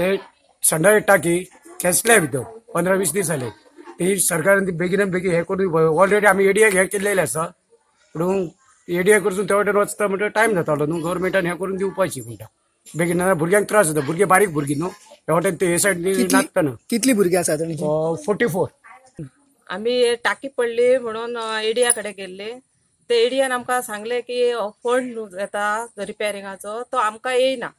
ते संडास टाकी खेचल्या भितर 15-20 दीस जाले ती सरकारान ती बेगीन बेगीन हे करून ऑलरेडी आम्ही एडीए हे केलेले आसा पूण एडीए करून त्या वाटेन वचता म्हणजे टायम जातालो न्हू गव्हर्मेंटान हे करून दिवपाची म्हणटा बेगीन ना भुरग्यांक त्रास जाता भुरगे बारीक भुरगीं न्हू ह्या वाटेन ते हे सायड नाचता ना कितली भुरगीं आसा 44 आम्ही टाकी पडली म्हणून एडिया कडे गेल्ले ते एडियान आमकां सांगले की फंड येता रिपेरिंगाचो तो आमकां येयना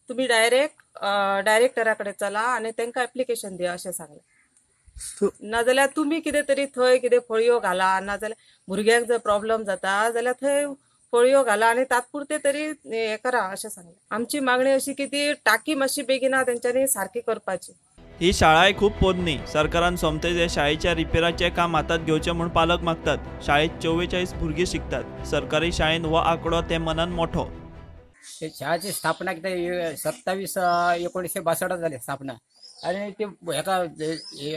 तुम्ही डायरेक्टरा कडेन चला आनी तांकां एप्लिकेशन दिया अशें सांगलें नाजाल्यार तुमी कितें तरी थंय कितें फळयो घाला नाजाल्यार भुरग्यांक जर प्रॉब्लेम जाता जाल्यार थंय फळयो घाला आनी तात्पुरते तरी हे करा अशें सांगलें आमची मागणी अशी की ती टाकी मातशी बेगिना तेंच्यांनी सारकी करपाची ही शाळाय खूप पोरणी सरकारान सोमते जे शाळेच्या रिपेराचे काम हातात घेवचे म्हूण पालक मागतात शाळेत 44 भुरगीं शिकतात सरकारी शाळेन हो आंकडो ते मनान मोठो शाळेची स्थापना कितें 27/1962 जाली स्थापना आनी ती हेका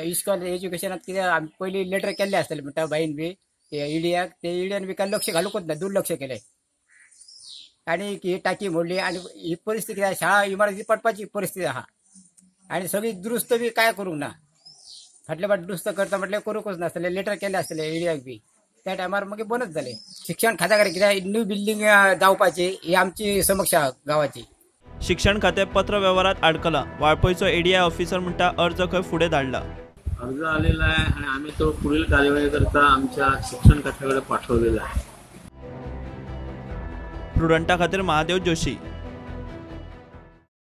इस्कॉल एज्युकेशनात कितें आमी पयलीं लेटर केल्ले आसतले म्हणटा बाईन बी इडियाक ते इडियान बी काय लक्ष घालूंकच ना दुर्लक्ष केले आनी ही टाकी मोडली आनी ही परिस्थिती शाळा इमारती पडपाची परिस्थिती आहा आणि सगळी दुरुस्त बी काय करूंक ना फाटले फाट दुरुस्त करता म्हटल्यार करूंकच नासतले लेटर केले आसतले एरियाक बी त्या टायमार मागीर बंदच जाले शिक्षण खात्या कडेन कित्याक न्यू बिल्डींग जावपाची ही आमची समस्या गांवाची शिक्षण खातें पत्र व्यवहारात अडकला वाळपयचो एडीआय ऑफिसर म्हणटा अर्ज खंय फुडें धाडला अर्ज आलेला आहे आणि आम्ही तो पुढील कार्यवाही करता आमच्या शिक्षण खात्याकडे पाठवलेला आहे प्रुडंटा खातीर महादेव जोशी